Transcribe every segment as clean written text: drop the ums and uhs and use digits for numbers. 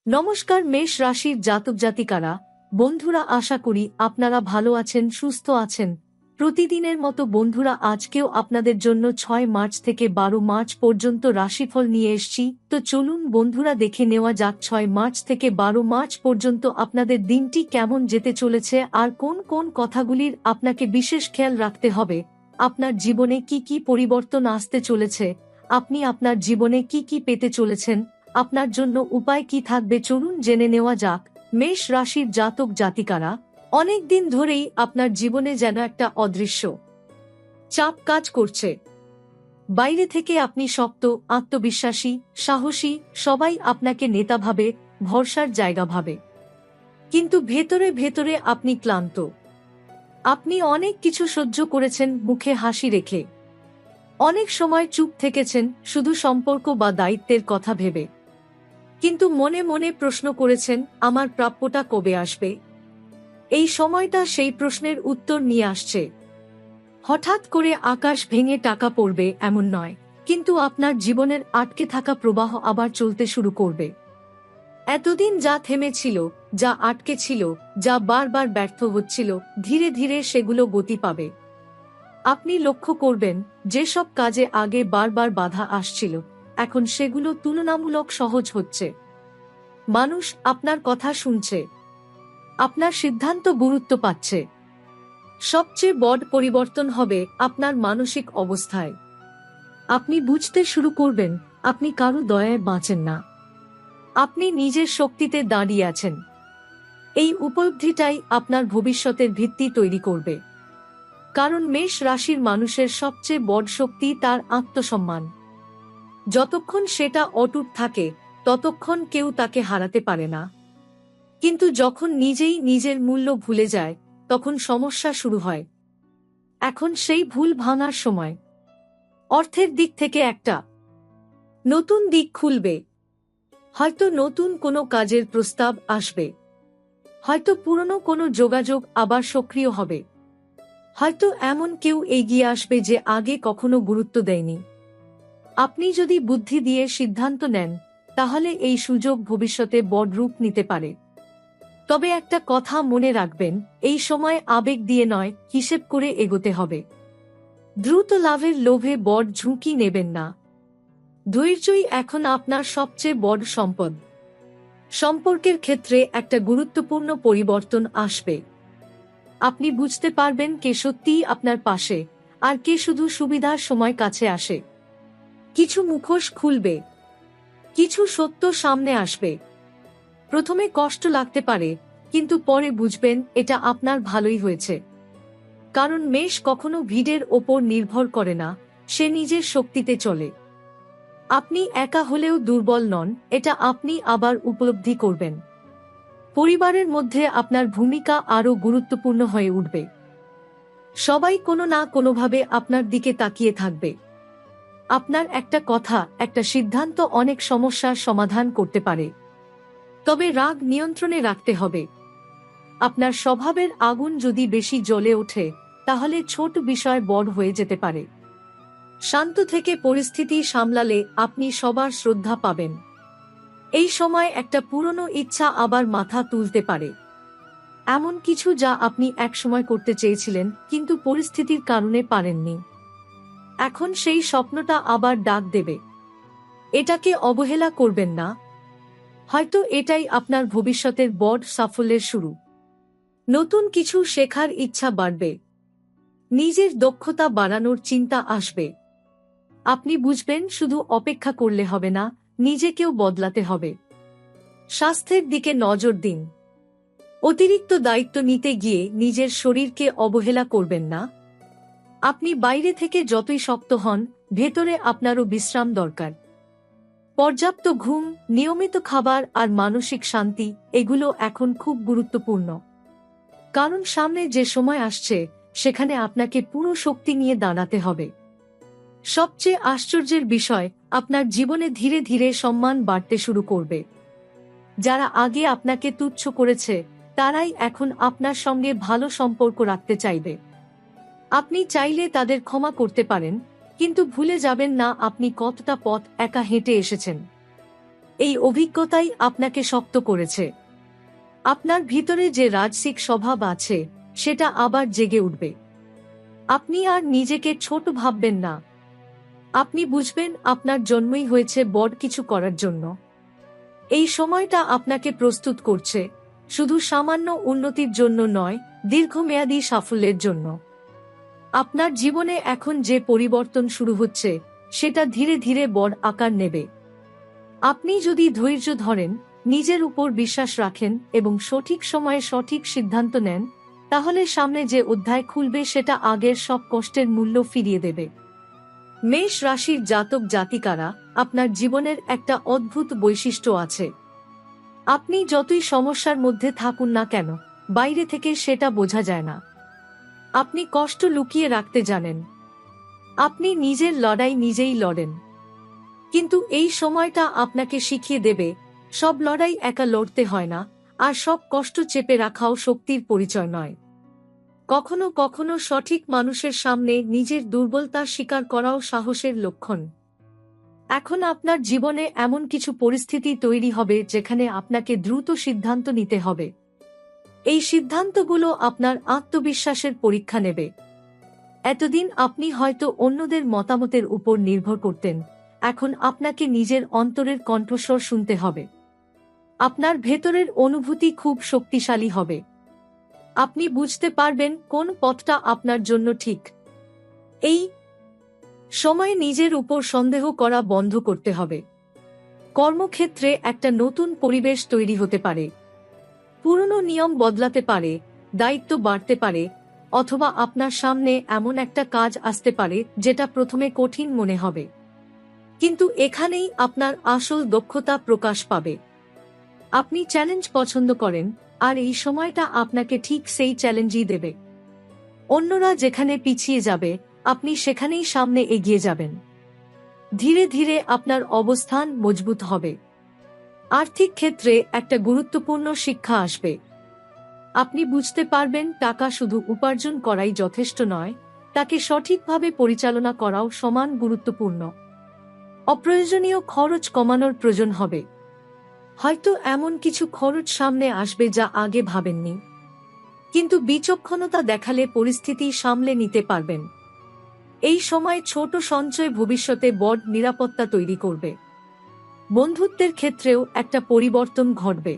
নমস্কার মেষ রাশির জাতক জাতিকারা, বন্ধুরা, আশা করি আপনারা ভালো আছেন, সুস্থ আছেন। প্রতিদিনের মতো বন্ধুরা, আজকেও আপনাদের জন্য 6 মার্চ থেকে 12 মার্চ পর্যন্ত রাশিফল নিয়ে এসেছি। তো চলুন বন্ধুরা, দেখে নেওয়া যাক 6 মার্চ থেকে 12 মার্চ পর্যন্ত আপনাদের দিনটি কেমন যেতে চলেছে আর কোন কোন কথাগুলির আপনাকে বিশেষ খেয়াল রাখতে হবে। আপনার জীবনে কি কি পরিবর্তন আসতে চলেছে, আপনি আপনার জীবনে কি কি পেতে চলেছেন, আপনার জন্য উপায় কি থাকবে, চলুন জেনে নেওয়া যাক। মেষ রাশির জাতক জাতিকারা, অনেক দিন ধরেই আপনার জীবনে যেন একটা অদৃশ্য চাপ কাজ করছে। বাইরে থেকে আপনি শক্ত, আত্মবিশ্বাসী, সাহসী, সবাই আপনাকে নেতা ভাবে, ভরসার জায়গা ভাবে। কিন্তু ভেতরে ভেতরে আপনি ক্লান্ত। আপনি অনেক কিছু সহ্য করেছেন মুখে হাসি রেখে, অনেক সময় চুপ থেকেছেন শুধু সম্পর্ক বা দায়িত্বের কথা ভেবে। কিন্তু মনে মনে প্রশ্ন করেছেন, আমার প্রাপ্যটা কবে আসবে? এই সময়টা সেই প্রশ্নের উত্তর নিয়ে আসছে। হঠাৎ করে আকাশ ভেঙে টাকা পড়বে এমন নয়, কিন্তু আপনার জীবনের আটকে থাকা প্রবাহ আবার চলতে শুরু করবে। এতদিন যা থেমেছিল, যা আটকে ছিল, যা বারবার ব্যর্থ হচ্ছিল, ধীরে ধীরে সেগুলো গতি পাবে। আপনি লক্ষ্য করবেন, যেসব কাজে আগে বারবার বাধা আসছিল, এখন সেগুলো তুলনামূলক সহজ হচ্ছে। মানুষ আপনার কথা শুনছে, আপনার সিদ্ধান্ত গুরুত্ব পাচ্ছে। সবচেয়ে বড় পরিবর্তন হবে আপনার মানসিক অবস্থায়। আপনি বুঝতে শুরু করবেন, আপনি কারো দয়ায় বাঁচেন না, আপনি নিজের শক্তিতে দাঁড়িয়ে আছেন। এই উপলব্ধিটাই আপনার ভবিষ্যতের ভিত্তি তৈরি করবে। কারণ মেষ রাশির মানুষের সবচেয়ে বড় শক্তি তার আত্মসম্মান। যতক্ষণ সেটা অটুট থাকে, ততক্ষণ কেউ তাকে হারাতে পারে না। কিন্তু যখন নিজেই নিজের মূল্য ভুলে যায়, তখন সমস্যা শুরু হয়। এখন সেই ভুল ভাঙার সময়। অর্থের দিক থেকে একটা নতুন দিক খুলবে। হয়তো নতুন কোনো কাজের প্রস্তাব আসবে, হয়তো পুরনো কোনো যোগাযোগ আবার সক্রিয় হবে, হয়তো এমন কেউ এগিয়ে আসবে যে আগে কখনো গুরুত্ব দেয়নি। আপনি যদি বুদ্ধি দিয়ে সিদ্ধান্ত নেন, তাহলে এই সুযোগ ভবিষ্যতে বড় রূপ নিতে পারে। তবে একটা কথা মনে রাখবেন, এই সময় আবেগ দিয়ে নয়, হিসেব করে এগোতে হবে। দ্রুত লাভের লোভে বড় ঝুঁকি নেবেন না। ধৈর্যই এখন আপনার সবচেয়ে বড় সম্পদ। সম্পর্কের ক্ষেত্রে একটা গুরুত্বপূর্ণ পরিবর্তন আসবে। আপনি বুঝতে পারবেন কে সত্যিই আপনার পাশে, আর কে শুধু সুবিধার সময় কাছে আসে। কিছু মুখোশ খুলবে, কিছু সত্য সামনে আসবে। প্রথমে কষ্ট লাগতে পারে, কিন্তু পরে বুঝবেন এটা আপনার ভালোই হয়েছে। কারণ মেষ কখনো ভিড়ের ওপর নির্ভর করে না, সে নিজের শক্তিতে চলে। আপনি একা হলেও দুর্বল নন, এটা আপনি আবার উপলব্ধি করবেন। পরিবারের মধ্যে আপনার ভূমিকা আরও গুরুত্বপূর্ণ হয়ে উঠবে। সবাই কোনো না কোনোভাবে আপনার দিকে তাকিয়ে থাকবে। আপনার একটা কথা, একটা সিদ্ধান্ত অনেক সমস্যার সমাধান করতে পারে। তবে রাগ নিয়ন্ত্রণে রাখতে হবে। আপনার স্বভাবের আগুন যদি বেশি জ্বলে ওঠে, তাহলে ছোট বিষয় বড় হয়ে যেতে পারে। শান্ত থেকে পরিস্থিতি সামলালে আপনি সবার শ্রদ্ধা পাবেন। এই সময় একটা পুরনো ইচ্ছা আবার মাথা তুলতে পারে। এমন কিছু যা আপনি একসময় করতে চেয়েছিলেন, কিন্তু পরিস্থিতির কারণে পারেননি। এখন সেই স্বপ্নটা আবার ডাক দেবে। এটাকে অবহেলা করবেন না। হয়তো এটাই আপনার ভবিষ্যতের বড় সাফল্যের শুরু। নতুন কিছু শেখার ইচ্ছা বাড়বে। নিজের দক্ষতা বাড়ানোর চিন্তা আসবে। আপনি বুঝবেন, শুধু অপেক্ষা করলে হবে না, নিজেকেও বদলাতে হবে। স্বাস্থ্যের দিকে নজর দিন। অতিরিক্ত দায়িত্ব নিতে গিয়ে নিজের শরীরকে অবহেলা করবেন না। আপনি বাইরে থেকে যতই শক্ত হন, ভেতরে আপনারও বিশ্রাম দরকার। পর্যাপ্ত ঘুম, নিয়মিত খাবার আর মানসিক শান্তি, এগুলো এখন খুব গুরুত্বপূর্ণ। কারণ সামনে যে সময় আসছে, সেখানে আপনাকে পুরো শক্তি নিয়ে দাঁড়াতে হবে। সবচেয়ে আশ্চর্যের বিষয়, আপনার জীবনে ধীরে ধীরে সম্মান বাড়তে শুরু করবে। যারা আগে আপনাকে তুচ্ছ করেছে, তারাই এখন আপনার সঙ্গে ভালো সম্পর্ক রাখতে চাইবে। আপনি চাইলে তাদের ক্ষমা করতে পারেন, কিন্তু ভুলে যাবেন না আপনি কতটা পথ একা হেঁটে এসেছেন। এই অভিজ্ঞতাই আপনাকে শক্ত করেছে। আপনার ভিতরে যে রাজসিক স্বভাব আছে সেটা আবার জেগে উঠবে। আপনি আর নিজেকে ছোট ভাববেন না। আপনি বুঝবেন আপনার জন্মই হয়েছে বড় কিছু করার জন্য। এই সময়টা আপনাকে প্রস্তুত করছে, শুধু সামান্য উন্নতির জন্য নয়, দীর্ঘমেয়াদী সাফল্যের জন্য। আপনার জীবনে এখন যে পরিবর্তন শুরু হচ্ছে সেটা ধীরে ধীরে বড় আকার নেবে। আপনি যদি ধৈর্য ধরেন, নিজের উপর বিশ্বাস রাখেন এবং সঠিক সময়ে সঠিক সিদ্ধান্ত নেন, তাহলে সামনে যে অধ্যায় খুলবে সেটা আগের সব কষ্টের মূল্য ফিরিয়ে দেবে। মেষ রাশির জাতক জাতিকারা, আপনার জীবনের একটা অদ্ভুত বৈশিষ্ট্য আছে। আপনি যতই সমস্যার মধ্যে থাকুন না কেন, বাইরে থেকে সেটা বোঝা যায় না। আপনি কষ্ট লুকিয়ে রাখতে জানেন। আপনি নিজের লড়াই নিজেই লড়েন। কিন্তু এই সময়টা আপনাকে শিখিয়ে দেবে, সব লড়াই একা লড়তে হয় না, আর সব কষ্ট চেপে রাখাও শক্তির পরিচয় নয়। কখনো কখনো সঠিক মানুষের সামনে নিজের দুর্বলতা স্বীকার করাও সাহসের লক্ষণ। এখন আপনার জীবনে এমন কিছু পরিস্থিতি তৈরি হবে যেখানে আপনাকে দ্রুত সিদ্ধান্ত নিতে হবে। এই সিদ্ধান্তগুলো আপনার আত্মবিশ্বাসের পরীক্ষা নেবে। এতদিন আপনি হয়তো অন্যদের মতামতের উপর নির্ভর করতেন, এখন আপনাকে নিজের অন্তরের কণ্ঠস্বর শুনতে হবে। আপনার ভেতরের অনুভূতি খুব শক্তিশালী হবে। আপনি বুঝতে পারবেন কোন পথটা আপনার জন্য ঠিক। এই সময় নিজের উপর সন্দেহ করা বন্ধ করতে হবে। কর্মক্ষেত্রে একটা নতুন পরিবেশ তৈরি হতে পারে। পুরনো নিয়ম বদলাতে পারে, দায়িত্ব বাড়তে পারে, অথবা আপনার সামনে এমন একটা কাজ আসতে পারে যেটা প্রথমে কঠিন মনে হবে। কিন্তু এখানেই আপনার আসল দক্ষতা প্রকাশ পাবে। আপনি চ্যালেঞ্জ পছন্দ করেন, আর এই সময়টা আপনাকে ঠিক সেই চ্যালেঞ্জই দেবে। অন্যরা যেখানে পিছিয়ে যাবে, আপনি সেখানেই সামনে এগিয়ে যাবেন। ধীরে ধীরে আপনার অবস্থান মজবুত হবে। আর্থিক ক্ষেত্রে একটা গুরুত্বপূর্ণ শিক্ষা আসবে। আপনি বুঝতে পারবেন টাকা শুধু উপার্জন করাই যথেষ্ট নয়, তাকে সঠিকভাবে পরিচালনা করাও সমান গুরুত্বপূর্ণ। অপ্রয়োজনীয় খরচ কমানোর প্রয়োজন হবে। হয়তো এমন কিছু খরচ সামনে আসবে যা আগে ভাবেননি, কিন্তু বিচক্ষণতা দেখালে পরিস্থিতি সামলে নিতে পারবেন। এই সময় ছোট সঞ্চয় ভবিষ্যতে বড় নিরাপত্তা তৈরি করবে। বন্ধুত্বের ক্ষেত্রেও একটা পরিবর্তন ঘটবে।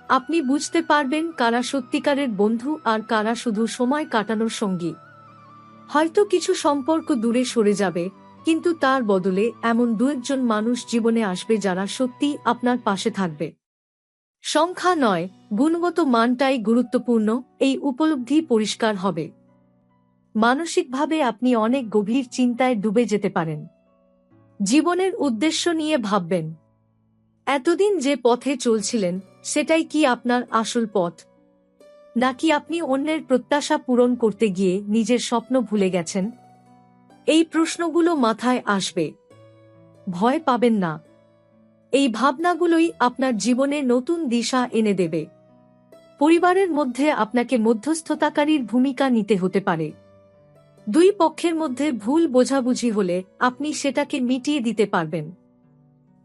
আপনি বুঝতে পারবেন কারা সত্যিকারের বন্ধু আর কারা শুধু সময় কাটানোর সঙ্গী। হয়তো কিছু সম্পর্ক দূরে সরে যাবে, কিন্তু তার বদলে এমন দু-একজন মানুষ জীবনে আসবে যারা সত্যিই আপনার পাশে থাকবে। সংখ্যা নয়, গুণগত মানটাই গুরুত্বপূর্ণ, এই উপলব্ধি পরিষ্কার হবে। মানসিকভাবে আপনি অনেক গভীর চিন্তায় ডুবে যেতে পারেন। জীবনের উদ্দেশ্য নিয়ে ভাববেন। এতদিন যে পথে চলছিলেন সেটাই কি আপনার আসল পথ, নাকি আপনি অন্যের প্রত্যাশা পূরণ করতে গিয়ে নিজের স্বপ্ন ভুলে গেছেন? এই প্রশ্নগুলো মাথায় আসবে। ভয় পাবেন না। এই ভাবনাগুলোই আপনার জীবনে নতুন দিশা এনে দেবে। পরিবারের মধ্যে আপনাকে মধ্যস্থতাকারীর ভূমিকা নিতে হতে পারে। দুই পক্ষের মধ্যে ভুল বোঝাবুঝি হলে আপনি সেটাকে মিটিয়ে দিতে পারবেন।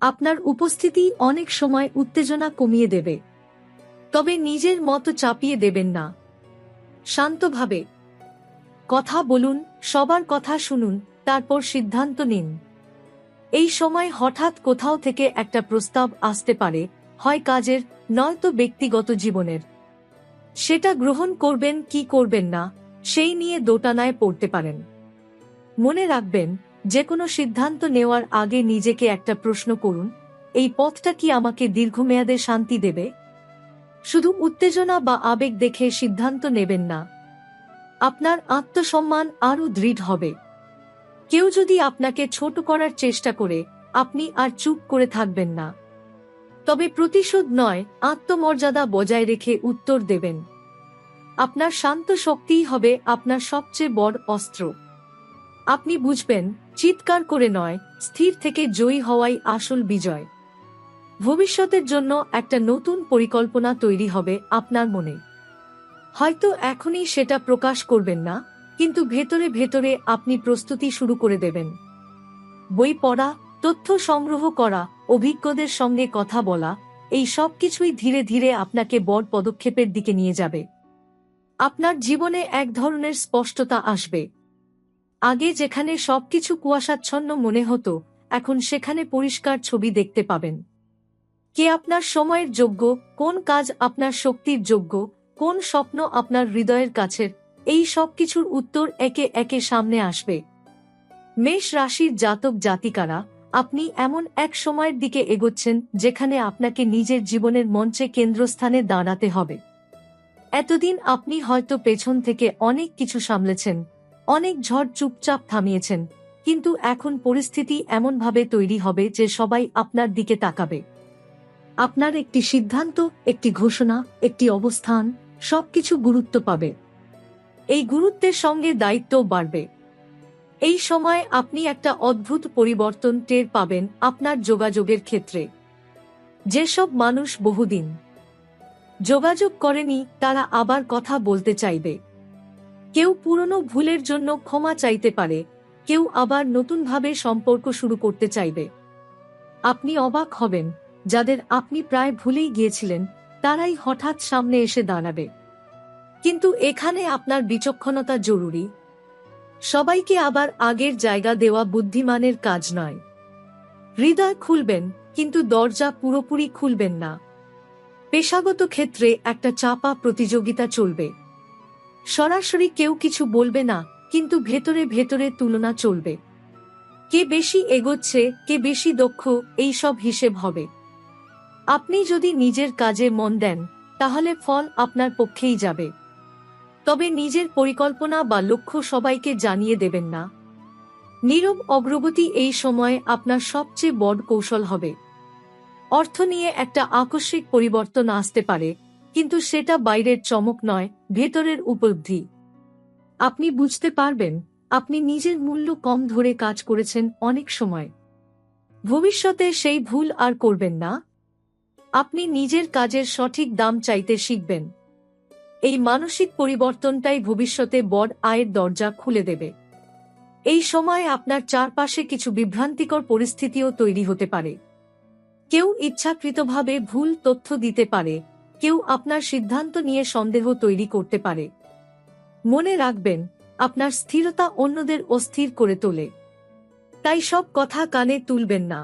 আপনার উপস্থিতি অনেক সময় উত্তেজনা কমিয়ে দেবে। তবে নিজের মতো চাপিয়ে দেবেন না। শান্তভাবে কথা বলুন, সবার কথা শুনুন, তারপর সিদ্ধান্ত নিন। এই সময় হঠাৎ কোথাও থেকে একটা প্রস্তাব আসতে পারে, হয় কাজের, নয়তো ব্যক্তিগত জীবনের। সেটা গ্রহণ করবেন কি করবেন না, সেই নিয়ে দোটানায় পড়তে পারেন। মনে রাখবেন, যে কোনো সিদ্ধান্ত নেওয়ার আগে নিজেকে একটা প্রশ্ন করুন, এই পথটা কি আমাকে দীর্ঘমেয়াদে শান্তি দেবে? শুধু উত্তেজনা বা আবেগ দেখে সিদ্ধান্ত নেবেন না। আপনার আত্মসম্মান আরও দৃঢ় হবে। কেউ যদি আপনাকে ছোট করার চেষ্টা করে, আপনি আর চুপ করে থাকবেন না। তবে প্রতিশোধ নয়, আত্মমর্যাদা বজায় রেখে উত্তর দেবেন। আপনার শান্ত শক্তিই হবে আপনার সবচেয়ে বড় অস্ত্র। আপনি বুঝবেন, চিৎকার করে নয়, স্থির থেকে জয়ী হওয়াই আসল বিজয়। ভবিষ্যতের জন্য একটা নতুন পরিকল্পনা তৈরি হবে আপনার মনে। হয়তো এখনই সেটা প্রকাশ করবেন না, কিন্তু ভেতরে ভেতরে আপনি প্রস্তুতি শুরু করে দেবেন। বই পড়া, তথ্য সংগ্রহ করা, অভিজ্ঞদের সঙ্গে কথা বলা, এই সব কিছুই ধীরে ধীরে আপনাকে বড় পদক্ষেপের দিকে নিয়ে যাবে। আপনার জীবনে এক ধরনের স্পষ্টতা আসবে। আগে যেখানে সবকিছু কুয়াশাচ্ছন্ন মনে হতো, এখন সেখানে পরিষ্কার ছবি দেখতে পাবেন। কে আপনার সময়ের যোগ্য, কোন কাজ আপনার শক্তির যোগ্য, কোন স্বপ্ন আপনার হৃদয়ের কাছের, এই সব কিছুর উত্তর একে একে সামনে আসবে। মেষ রাশির জাতক জাতিকারা, আপনি এমন এক সময়ের দিকে এগোচ্ছেন যেখানে আপনাকে নিজের জীবনের মঞ্চে কেন্দ্রস্থানে দাঁড়াতে হবে। এতদিন আপনি হয়তো পেছন থেকে অনেক কিছু সামলেছেন, অনেক ঝড় চুপচাপ থামিয়েছেন, কিন্তু এখন পরিস্থিতি এমনভাবে তৈরি হবে যে সবাই আপনার দিকে তাকাবে। আপনার একটি সিদ্ধান্ত, একটি ঘোষণা, একটি অবস্থান, সবকিছু গুরুত্ব পাবে। এই গুরুত্বের সঙ্গে দায়িত্বও বাড়বে। এই সময় আপনি একটা অদ্ভুত পরিবর্তন টের পাবেন আপনার যোগাযোগের ক্ষেত্রে। যেসব মানুষ বহুদিন যোগাযোগ করেনি তারা আবার কথা বলতে চাইবে। কেউ পুরনো ভুলের জন্য ক্ষমা চাইতে পারে, কেউ আবার নতুনভাবে সম্পর্ক শুরু করতে চাইবে। আপনি অবাক হবেন, যাদের আপনি প্রায় ভুলেই গিয়েছিলেন তারাই হঠাৎ সামনে এসে দাঁড়াবে। কিন্তু এখানে আপনার বিচক্ষণতা জরুরি। সবাইকে আবার আগের জায়গা দেওয়া বুদ্ধিমানের কাজ নয়। হৃদয় খুলবেন, কিন্তু দরজা পুরোপুরি খুলবেন না। পেশাগত ক্ষেত্রে একটা চাপা প্রতিযোগিতা চলবে। সরাসরি কেউ কিছু বলবে না, কিন্তু ভেতরে ভেতরে তুলনা চলবে। কে বেশি এগোচ্ছে, কে বেশি দক্ষ, এই সব হিসেব হবে। আপনি যদি নিজের কাজে মন দেন, তাহলে ফল আপনার পক্ষেই যাবে। তবে নিজের পরিকল্পনা বা লক্ষ্য সবাইকে জানিয়ে দেবেন না। নীরব অগ্রগতি এই সময়ে আপনার সবচেয়ে বড় কৌশল হবে। অর্থ নিয়ে একটা আকস্মিক পরিবর্তন আসতে পারে, কিন্তু সেটা বাইরের চমক নয়, ভেতরের উপলব্ধি। আপনি বুঝতে পারবেন আপনি নিজের মূল্য কম ধরে কাজ করেছেন অনেক সময়। ভবিষ্যতে সেই ভুল আর করবেন না। আপনি নিজের কাজের সঠিক দাম চাইতে শিখবেন। এই মানসিক পরিবর্তনটাই ভবিষ্যতে বড় আয়ের দরজা খুলে দেবে। এই সময় আপনার চারপাশে কিছু বিভ্রান্তিকর পরিস্থিতিও তৈরি হতে পারে। কেউ ইচ্ছাকৃতভাবে ভুল তথ্য দিতে পারে, কেউ আপনার সিদ্ধান্ত নিয়ে সন্দেহ তৈরি করতে পারে। মনে রাখবেন, আপনার স্থিরতা অন্যদের অস্থির করে তোলে। তাই সব কথা কানে তুলবেন না।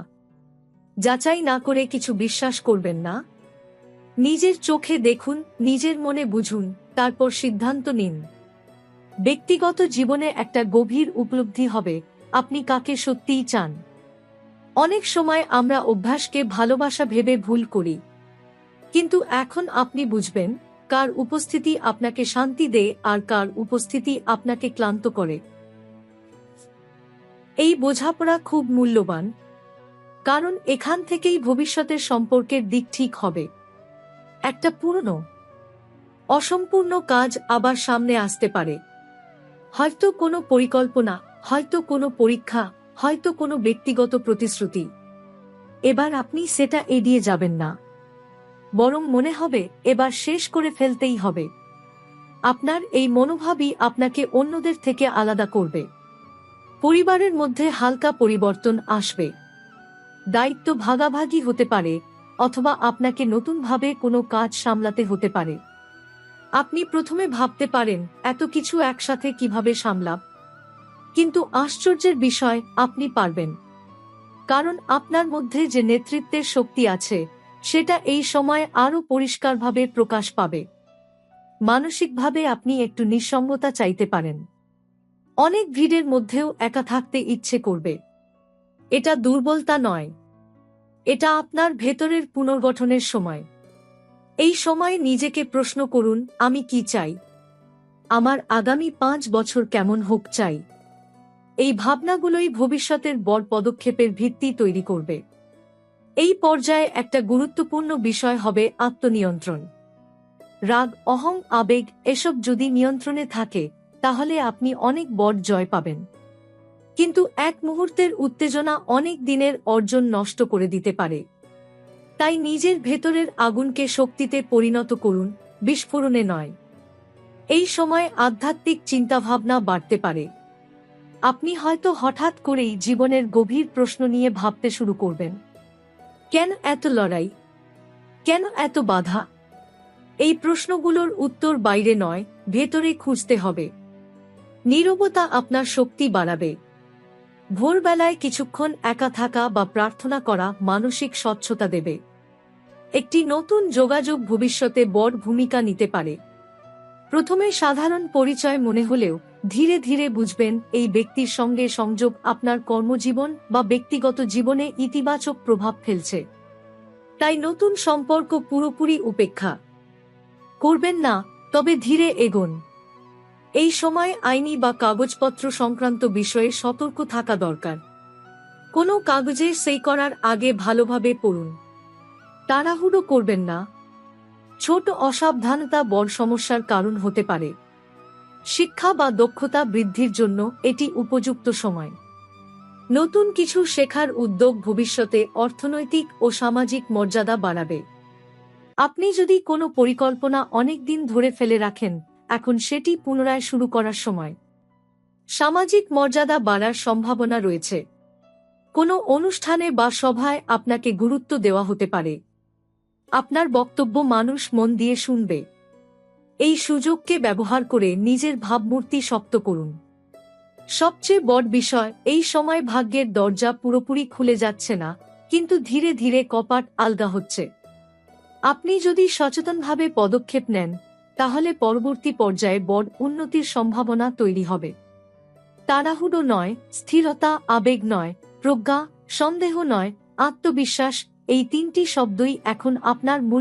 যাচাই না করে কিছু বিশ্বাস করবেন না। নিজের চোখে দেখুন, নিজের মনে বুঝুন, তারপর সিদ্ধান্ত নিন। ব্যক্তিগত জীবনে একটা গভীর উপলব্ধি হবে আপনি কাকে সত্যিই চান। অনেক সময় আমরা অভ্যাসকে ভালোবাসা ভেবে ভুল করি, কিন্তু এখন আপনি বুঝবেন কার উপস্থিতি আপনাকে শান্তি দেয় আর কার উপস্থিতি আপনাকে ক্লান্ত করে। এই বোঝাপড়া খুব মূল্যবান, কারণ এখান থেকেই ভবিষ্যতের সম্পর্কের দিক ঠিক হবে। একটা পুরনো অসম্পূর্ণ কাজ আবার সামনে আসতে পারে। হয়তো কোনো পরিকল্পনা, হয়তো কোনো পরীক্ষা, হয়তো কোনো ব্যক্তিগত প্রতিশ্রুতি। এবার আপনি সেটা এড়িয়ে যাবেন না, বরং মনে হবে এবার শেষ করে ফেলতেই হবে। আপনার এই মনোভাবই আপনাকে অন্যদের থেকে আলাদা করবে। পরিবারের মধ্যে হালকা পরিবর্তন আসবে। দায়িত্ব ভাগাভাগি হতে পারে, অথবা আপনাকে নতুনভাবে কোনো কাজ সামলাতে হতে পারে। আপনি প্রথমে ভাবতে পারেন এত কিছু একসাথে কিভাবে সামলাব, কিন্তু আশ্চর্যের বিষয় আপনি পারবেন। কারণ আপনার মধ্যে যে নেতৃত্বের শক্তি আছে, সেটা এই সময় আরও পরিষ্কারভাবে প্রকাশ পাবে। মানসিকভাবে আপনি একটু নিঃসঙ্গতা চাইতে পারেন। অনেক ভিড়ের মধ্যেও একা থাকতে ইচ্ছে করবে। এটা দুর্বলতা নয়, এটা আপনার ভেতরের পুনর্গঠনের সময়। এই সময় নিজেকে প্রশ্ন করুন, আমি কি চাই? আমার আগামী 5 বছর কেমন হোক চাই? এই ভাবনাগুলোই ভবিষ্যতের বড় পদক্ষেপের ভিত্তি তৈরি করবে। এই পর্যায়ে একটা গুরুত্বপূর্ণ বিষয় হবে আত্মনিয়ন্ত্রণ। রাগ, অহং, আবেগ এসব যদি নিয়ন্ত্রণে থাকে, তাহলে আপনি অনেক বড় জয় পাবেন। কিন্তু এক মুহূর্তের উত্তেজনা অনেক দিনের অর্জন নষ্ট করে দিতে পারে। তাই নিজের ভেতরের আগুনকে শক্তিতে পরিণত করুন, বিস্ফোরণে নয়। এই সময় আধ্যাত্মিক চিন্তাভাবনা বাড়তে পারে। আপনি হয়তো হঠাৎ করেই জীবনের গভীর প্রশ্ন নিয়ে ভাবতে শুরু করবেন। কেন এত লড়াই? কেন এত বাধা? এই প্রশ্নগুলোর উত্তর বাইরে নয়, ভেতরে খুঁজতে হবে। নীরবতা আপনার শক্তি বাড়াবে। ভোরবেলায় কিছুক্ষণ একা থাকা বা প্রার্থনা করা মানসিক স্বচ্ছতা দেবে। একটি নতুন যোগাযোগ ভবিষ্যতে বড় ভূমিকা নিতে পারে। প্রথমে সাধারণ পরিচয় মনে হলেও ধীরে ধীরে বুঝবেন এই ব্যক্তির সঙ্গে সংযোগ আপনার কর্মজীবন বা ব্যক্তিগত জীবনে ইতিবাচক প্রভাব ফেলছে। তাই নতুন সম্পর্ক পুরোপুরি উপেক্ষা করবেন না, তবে ধীরে এগোন। এই সময় আইনি বা কাগজপত্র সংক্রান্ত বিষয়ে সতর্ক থাকা দরকার। কোনো কাগজে সই করার আগে ভালোভাবে পড়ুন। তাড়াহুড়ো করবেন না। ছোট অসাবধানতা বড় সমস্যার কারণ হতে পারে। শিক্ষা বা দক্ষতা বৃদ্ধির জন্য এটি উপযুক্ত সময়। নতুন কিছু শেখার উদ্যোগ ভবিষ্যতে অর্থনৈতিক ও সামাজিক মর্যাদা বাড়াবে। আপনি যদি কোনো পরিকল্পনা অনেক দিন ধরে ফেলে রাখেন, এখন সেটি পুনরায় শুরু করার সময়। সামাজিক মর্যাদা বাড়ার সম্ভাবনা রয়েছে। কোনো অনুষ্ঠানে বা সভায় আপনাকে গুরুত্ব দেওয়া হতে পারে। আপনার বক্তব্য মানুষ মন দিয়ে শুনবে। এই সুযোগকে ব্যবহার করে নিজের ভাবমূর্তি শক্ত করুন। সবচেয়ে বড় বিষয়, এই সময় ভাগ্যের দরজা পুরোপুরি খুলে যাচ্ছে না, কিন্তু ধীরে ধীরে কপাট আলগা হচ্ছে। আপনি যদি সচেতনভাবে পদক্ষেপ নেন, তাহলে পরবর্তী পর্যায়ে বড় উন্নতির সম্ভাবনা তৈরি হবে। তাড়াহুড়ো নয়, স্থিরতা, আবেগ নয়, প্রজ্ঞা, সন্দেহ নয়, আত্মবিশ্বাস, এই তিনটি শব্দই এখন আপনার মূল